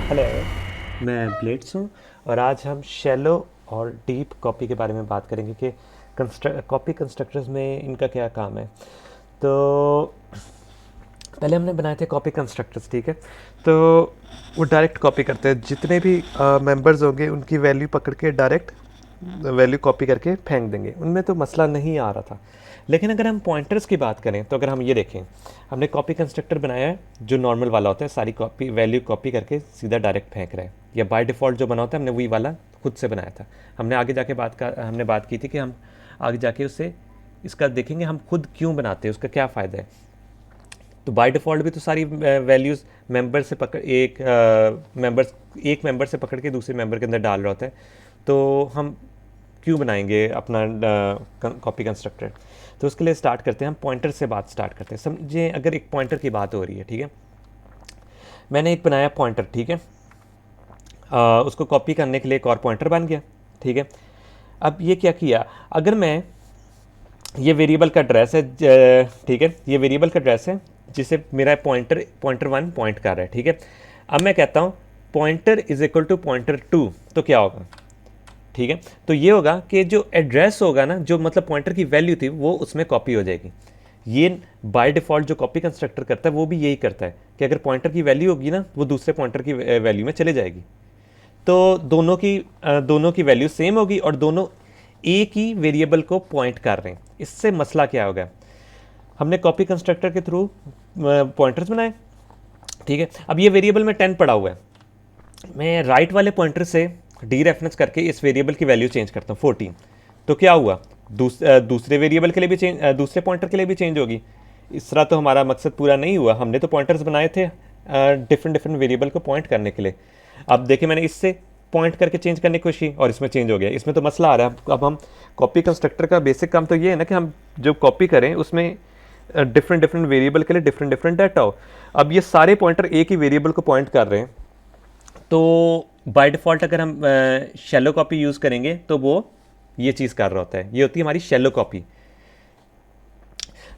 Hello, मैं blades हूँ और आज हम शैलो और डीप कॉपी के बारे में बात करेंगे कि कॉपी कंस्ट्रक्टर्स में इनका क्या काम है। तो पहले हमने बनाए थे कॉपी कंस्ट्रक्टर्स, ठीक है। तो वो डायरेक्ट कॉपी करते हैं, जितने भी मेंबर्स होंगे उनकी वैल्यू पकड़ के डायरेक्ट वैल्यू कॉपी करके फेंक देंगे, उनमें तो मसला नहीं आ रहा था। लेकिन अगर हम पॉइंटर्स की बात करें तो अगर हम ये देखें, हमने कॉपी कंस्ट्रक्टर बनाया है जो नॉर्मल वाला होता है, सारी कॉपी वैल्यू कॉपी करके सीधा डायरेक्ट फेंक रहे हैं, या बाय डिफ़ॉल्ट जो बना होता है हमने वही वाला खुद से बनाया था। हमने आगे जाके हमने बात की थी कि हम आगे जाके उससे इसका देखेंगे हम खुद क्यों बनाते हैं, उसका क्या फ़ायदा है। तो बाय डिफ़ॉल्ट भी तो सारी वैल्यूज़ मेंबर से पकड़ एक मेंबर से पकड़ के दूसरे मेंबर के अंदर डाल रहा होता है। तो हम क्यों बनाएंगे अपना कॉपी कंस्ट्रक्टर। तो उसके लिए स्टार्ट करते हैं, हम पॉइंटर से बात स्टार्ट करते हैं। समझे, अगर एक पॉइंटर की बात हो रही है, ठीक है, मैंने एक बनाया पॉइंटर, ठीक है, उसको कॉपी करने के लिए एक और पॉइंटर बन गया, ठीक है। अब ये क्या किया, अगर मैं ये वेरिएबल का एड्रेस है, ठीक है, ये वेरिएबल का एड्रेस है जिसे मेरा पॉइंटर वन पॉइंट कर रहा है, ठीक है। अब मैं कहता हूँ pointer is equal to pointer two, तो क्या होगा, ठीक है। तो ये होगा कि जो एड्रेस होगा ना, जो मतलब पॉइंटर की वैल्यू थी वो उसमें कॉपी हो जाएगी। ये बाय डिफ़ॉल्ट जो कॉपी कंस्ट्रक्टर करता है वो भी यही करता है कि अगर पॉइंटर की वैल्यू होगी ना, वो दूसरे पॉइंटर की वैल्यू में चले जाएगी। तो दोनों की वैल्यू सेम होगी और दोनों एक ही वेरिएबल को पॉइंट कर रहे हैं। इससे मसला क्या होगा, हमने कॉपी कंस्ट्रक्टर के थ्रू पॉइंटर्स बनाए, ठीक है। अब ये वेरिएबल में 10 पड़ा हुआ है, मैं राइट वाले पॉइंटर से डी रेफरेंस करके इस वेरिएबल की वैल्यू चेंज करता हूँ 14। तो क्या हुआ, दूसरे वेरिएबल के लिए भी चेंज, दूसरे पॉइंटर के लिए भी चेंज होगी। इस तरह तो हमारा मकसद पूरा नहीं हुआ, हमने तो पॉइंटर्स बनाए थे डिफरेंट डिफरेंट वेरिएबल को पॉइंट करने के लिए। अब देखिए मैंने इससे पॉइंट करके चेंज करने की कोशिश की और इसमें चेंज हो गया, इसमें तो मसला आ रहा है। अब हम कॉपी कंस्ट्रक्टर का बेसिक काम तो ये है ना कि हम जो कॉपी करें उसमें डिफरेंट डिफरेंट वेरिएबल के लिए डिफरेंट डिफरेंट डाटा हो। अब ये सारे पॉइंटर एक ही वेरिएबल को पॉइंट कर रहे हैं, तो बाय डिफ़ॉल्ट अगर हम शैलो कॉपी यूज़ करेंगे तो वो ये चीज़ कर रहा होता है, ये होती है हमारी शैलो कॉपी।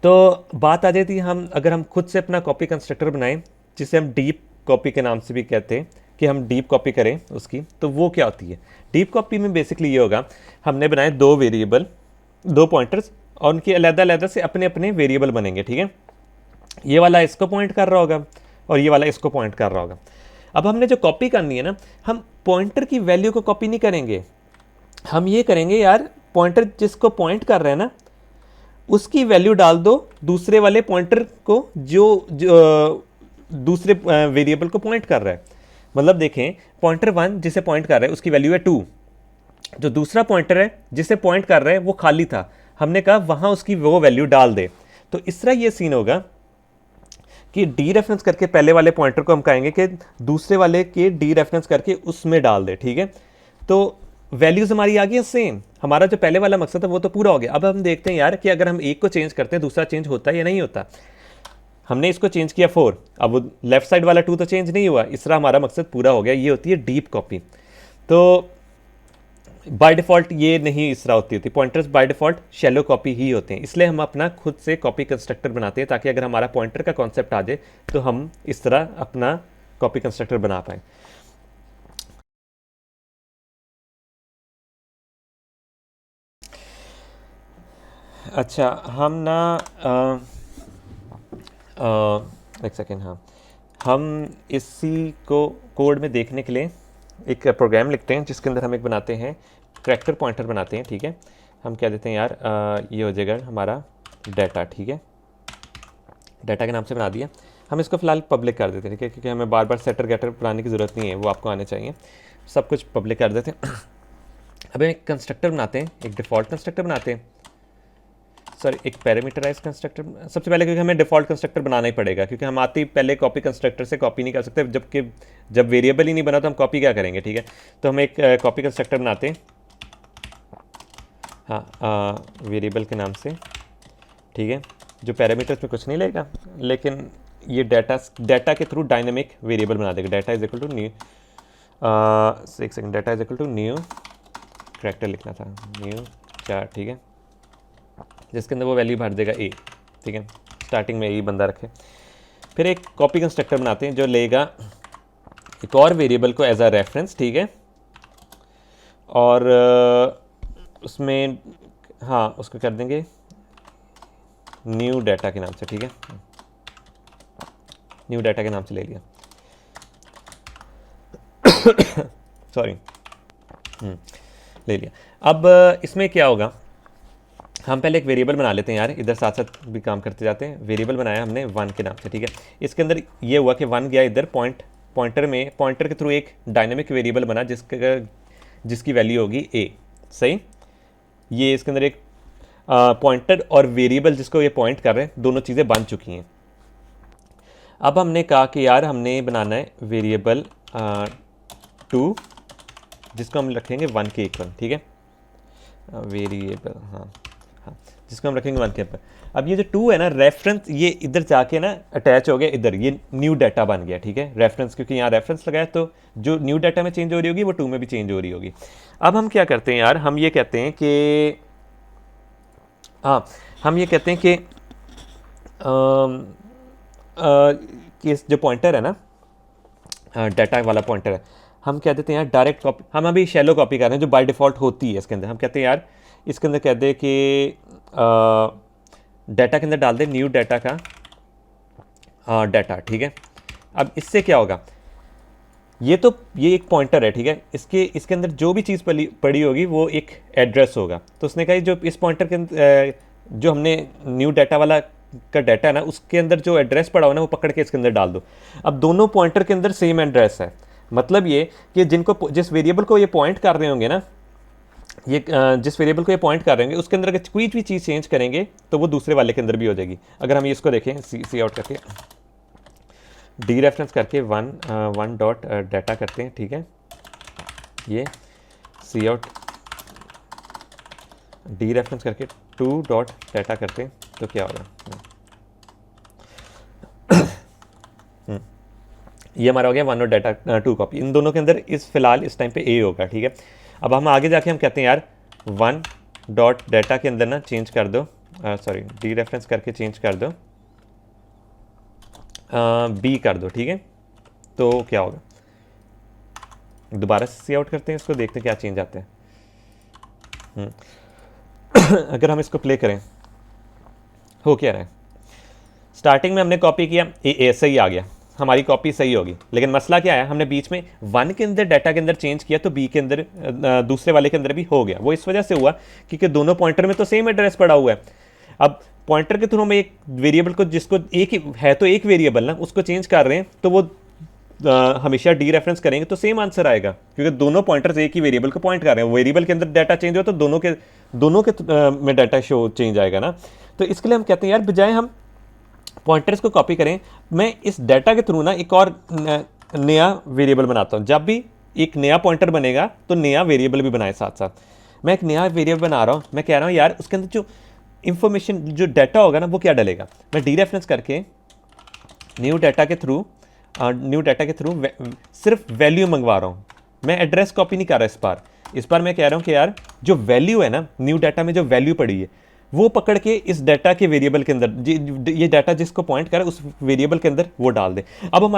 तो बात आ जाती है, अगर हम खुद से अपना कॉपी कंस्ट्रक्टर बनाएं जिसे हम डीप कॉपी के नाम से भी कहते हैं, कि हम डीप कॉपी करें उसकी, तो वो क्या होती है। डीप कॉपी में बेसिकली ये होगा, हमने बनाए दो वेरिएबल, दो पॉइंटर्स, और उनके अलग अलग से अपने अपने वेरिएबल बनेंगे, ठीक है। ये वाला इसको पॉइंट कर रहा होगा और ये वाला इसको पॉइंट कर रहा होगा। अब हमने जो कॉपी करनी है ना, हम पॉइंटर की वैल्यू को कॉपी नहीं करेंगे, हम ये करेंगे यार, पॉइंटर जिसको पॉइंट कर रहे हैं ना उसकी वैल्यू डाल दो दूसरे वाले पॉइंटर को, जो दूसरे वेरिएबल को पॉइंट कर रहा है। मतलब देखें, पॉइंटर वन जिसे पॉइंट कर रहा है उसकी वैल्यू है 2, जो दूसरा पॉइंटर है जिसे पॉइंट कर रहा है वो खाली था, हमने कहा वहां उसकी वो वैल्यू डाल दे। तो इस तरह ये सीन होगा कि डी रेफरेंस करके पहले वाले पॉइंटर को हम कहेंगे कि दूसरे वाले के डी रेफरेंस करके उसमें डाल दे, ठीक है। तो वैल्यूज हमारी आ गई सेम, हमारा जो पहले वाला मकसद है वो तो पूरा हो गया। अब हम देखते हैं यार कि अगर हम एक को चेंज करते हैं दूसरा चेंज होता है या नहीं होता। हमने इसको चेंज किया 4, अब वो लेफ्ट साइड वाला 2 तो चेंज नहीं हुआ, इस तरह हमारा मकसद पूरा हो गया। ये होती है डीप कॉपी। तो बाय डिफ़ॉल्ट ये नहीं इस तरह होती pointers by default shallow copy ही होते हैं, इसलिए हम अपना खुद से कॉपी कंस्ट्रक्टर बनाते हैं ताकि अगर हमारा पॉइंटर का कॉन्सेप्ट आ जाए तो हम इस तरह अपना कॉपी कंस्ट्रक्टर बना पाएँ। अच्छा, हम ना एक सेकेंड, हाँ, हम इसी को कोड में देखने के लिए एक प्रोग्राम लिखते हैं जिसके अंदर हम एक बनाते हैं करैक्टर पॉइंटर बनाते हैं, ठीक है। हम क्या देते हैं यार, ये हो जाएगा हमारा डाटा, ठीक है, डाटा के नाम से बना दिया। हम इसको फिलहाल पब्लिक कर देते हैं, ठीक है, क्योंकि हमें बार बार सेटर गेटर बनाने की ज़रूरत नहीं है, वो आपको आने चाहिए। सब कुछ पब्लिक कर देते हैं। अब हम एक कंस्ट्रक्टर बनाते हैं, एक डिफ़ॉल्ट कंस्ट्रक्टर बनाते हैं, सॉरी एक पैरामीटराइज कंस्ट्रक्टर। सबसे पहले क्योंकि हमें डिफ़ॉल्ट कंस्ट्रक्टर बनाना ही पड़ेगा, क्योंकि हम आते ही पहले कॉपी कंस्ट्रक्टर से कॉपी नहीं कर सकते, जबकि जब वेरिएबल ही नहीं बना तो हम कॉपी क्या करेंगे, ठीक है। तो हम एक कॉपी कंस्ट्रक्टर बनाते हैं, हाँ, वेरिएबल के नाम से, ठीक है, जो पैरामीटर्स में कुछ नहीं लेगा, लेकिन ये डाटा के थ्रू डायनेमिक वेरिएबल बना देगा। Data is equal to new, एक second, data is equal to new character लिखना था, न्यू 4, ठीक है, जिसके अंदर वो वैल्यू भर देगा ए, ठीक है, स्टार्टिंग में ए बंदा रखे। फिर एक कॉपी कंस्ट्रक्टर बनाते हैं जो लेगा एक और वेरिएबल को एज अ रेफरेंस, ठीक है, और उसमें हाँ उसको कर देंगे न्यू डाटा के नाम से, ठीक है, न्यू डाटा के नाम से ले लिया, सॉरी, ले लिया। अब इसमें क्या होगा, हम पहले एक वेरिएबल बना लेते हैं यार, इधर साथ साथ भी काम करते जाते हैं। वेरिएबल बनाया हमने 1 के नाम से, ठीक है। इसके अंदर ये हुआ कि 1 गया इधर पॉइंटर के थ्रू एक डायनेमिक वेरिएबल बना जिसकी वैल्यू होगी a, सही। ये इसके अंदर एक पॉइंटर और वेरिएबल जिसको ये पॉइंट कर रहे हैं, दोनों चीज़ें बन चुकी हैं। अब हमने कहा कि यार हमने बनाना है वेरिएबल 2 जिसको हम रखेंगे 1 के इक्वल, ठीक है, वेरिएबल हाँ, जिसको हम रखेंगे 1 के ऊपर। अब ये जो 2 है ना, रेफरेंस, ये इधर जाके ना अटैच हो गया इधर, ये न्यू डाटा बन गया, ठीक है, रेफरेंस, क्योंकि यहाँ रेफरेंस लगाया तो जो न्यू डाटा में चेंज हो रही होगी वो 2 में भी चेंज हो रही होगी। अब हम क्या करते हैं यार, हम ये कहते हैं कि हम ये कहते हैं कि इस जो पॉइंटर है ना, डाटा वाला पॉइंटर है, हम कह देते हैं यार डायरेक्ट कॉपी। हम अभी शैलो कॉपी कर रहे हैं जो बाय डिफ़ॉल्ट होती है इसके अंदर। हम कहते हैं यार इसके अंदर कह दे कि डाटा के अंदर डाल दे न्यू डाटा का डाटा, ठीक है। अब इससे क्या होगा, ये एक पॉइंटर है, ठीक है, इसके अंदर जो भी चीज़ पड़ी होगी वो एक एड्रेस होगा। तो उसने कहा जो इस पॉइंटर के जो हमने न्यू डाटा वाला का डाटा है ना, उसके अंदर जो एड्रेस पड़ा हो ना वो पकड़ के इसके अंदर डाल दो। अब दोनों पॉइंटर के अंदर सेम एड्रेस है, मतलब ये कि जिस वेरिएबल को ये पॉइंट कर रहे होंगे ना, ये जिस वेरिएबल को ये पॉइंट कर रहे होंगे उसके अंदर अगर कोई भी चीज़ चेंज करेंगे तो वो दूसरे वाले के अंदर भी हो जाएगी। अगर हम इसको देखें सी आउट करके डी रेफरेंस करके वन डॉट डाटा करते हैं, ठीक है, ये सी आउट डी रेफरेंस करके 2 डॉट डाटा करते हैं तो क्या होगा, ये हमारा हो गया 1 और डाटा 2 कॉपी। इन दोनों के अंदर फिलहाल इस टाइम पे ए होगा, ठीक है। अब हम आगे जाके हम कहते हैं यार 1 डॉट डाटा के अंदर ना चेंज कर दो, सॉरी डी रेफरेंस करके चेंज कर दो बी कर दो, ठीक है। तो क्या होगा, दोबारा से सी आउट करते हैं इसको, देखते हैं क्या चेंज आता है। अगर हम इसको प्ले करें हो क्या रहा है, स्टार्टिंग में हमने कॉपी किया ए सही आ गया, हमारी कॉपी सही होगी, लेकिन मसला क्या है, हमने बीच में 1 के अंदर डाटा के अंदर चेंज किया तो बी के अंदर दूसरे वाले के अंदर भी हो गया। वो इस वजह से हुआ क्योंकि दोनों पॉइंटर में तो सेम एड्रेस पड़ा हुआ है। अब पॉइंटर के थ्रू हम एक वेरिएबल को, जिसको एक है तो एक वेरिएबल ना, उसको चेंज कर रहे हैं तो वो हमेशा डी रेफरेंस करेंगे तो सेम आंसर आएगा, क्योंकि दोनों पॉइंटर्स एक ही वेरिएबल को पॉइंट कर रहे हैं। वेरिएबल के अंदर डाटा चेंज हो तो दोनों के में डाटा शो चेंज आएगा ना। तो इसके लिए हम कहते हैं यार बजाय हम पॉइंटर्स को कॉपी करें, मैं इस डाटा के थ्रू ना एक और नया वेरिएबल बनाता हूँ। जब भी एक नया पॉइंटर बनेगा तो नया वेरिएबल भी बनाए साथ साथ। मैं एक नया वेरिएबल बना रहा हूँ, मैं कह रहा हूँ यार उसके अंदर जो इंफॉर्मेशन जो डाटा होगा ना वो क्या डलेगा, मैं डी रेफरेंस करके न्यू डाटा के थ्रू सिर्फ वैल्यू मंगवा रहा हूँ। मैं एड्रेस कॉपी नहीं कर रहा इस बार मैं कह रहा हूँ कि यार जो वैल्यू है ना, न्यू डाटा में जो वैल्यू पड़ी है वो पकड़ के इस डाटा के वेरिएबल के अंदर, ये डाटा जिसको पॉइंट कर उस वेरिएबल के अंदर वो डाल दे। अब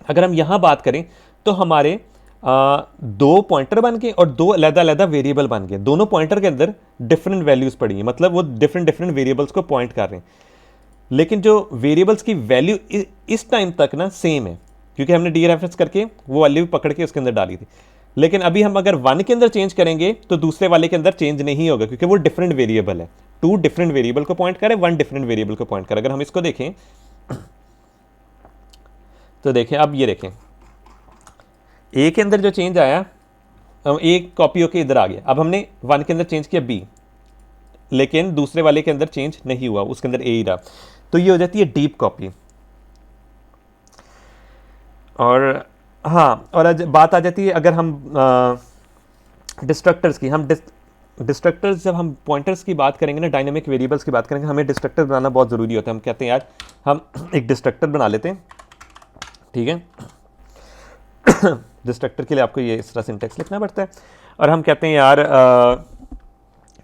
अगर हम यहाँ बात करें तो हमारे 2 पॉइंटर बन गए और 2 अलग-अलग वेरिएबल बन गए। दोनों पॉइंटर के अंदर डिफरेंट वैल्यूज पड़ी हैं, मतलब वो डिफरेंट वेरिएबल्स को पॉइंट कर रहे हैं, लेकिन जो वेरिएबल्स की वैल्यू इस टाइम तक ना सेम है, क्योंकि हमने डी रेफरेंस करके वो वैल्यू पकड़ के उसके अंदर डाली थी। लेकिन अभी हम अगर 1 के अंदर चेंज करेंगे तो दूसरे वाले के अंदर चेंज नहीं होगा, क्योंकि वो डिफरेंट वेरिएबल है। 2 डिफरेंट वेरिएबल को पॉइंट करे, 1 डिफरेंट वेरिएबल को पॉइंट करे। अगर हम इसको देखें तो देखें, अब ये देखें ए के अंदर जो चेंज आया, एक कॉपी होके इधर आ गया। अब हमने 1 के अंदर चेंज किया बी, लेकिन दूसरे वाले के अंदर चेंज नहीं हुआ, उसके अंदर ए ही रहा। तो ये हो जाती है डीप कॉपी। और हाँ, और बात आ जाती है अगर हम डिस्ट्रक्टर्स की, डिस्ट्रक्टर्स जब हम पॉइंटर्स की बात करेंगे ना, डायनेमिक वेरिएबल्स की बात करेंगे, हमें डिस्ट्रक्टर बनाना बहुत ज़रूरी होता है। हम कहते हैं यार हम एक डिस्ट्रक्टर बना लेते हैं, ठीक है। डिस्ट्रक्टर के लिए आपको ये इस तरह सिंटैक्स लिखना पड़ता है, और हम कहते हैं यार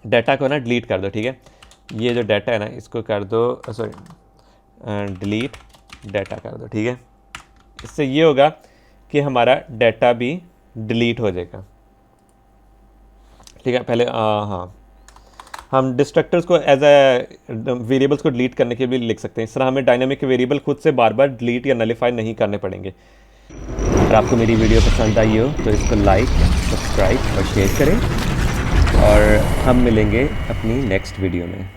डाटा को ना डिलीट कर दो, ठीक है। ये जो डाटा है ना इसको कर दो, सॉरी डिलीट डाटा कर दो, ठीक है। इससे ये होगा कि हमारा डाटा भी डिलीट हो जाएगा। ठीक है, पहले हाँ, हम डिस्ट्रक्टर्स को एज ए वेरिएबल्स को डिलीट करने के लिए लिख सकते हैं। इस तरह हमें डायनामिक वेरिएबल खुद से बार बार डिलीट या नलीफाई नहीं करने पड़ेंगे। अगर आपको मेरी वीडियो पसंद आई हो तो इसको लाइक, सब्सक्राइब और शेयर करें, और हम मिलेंगे अपनी नेक्स्ट वीडियो में।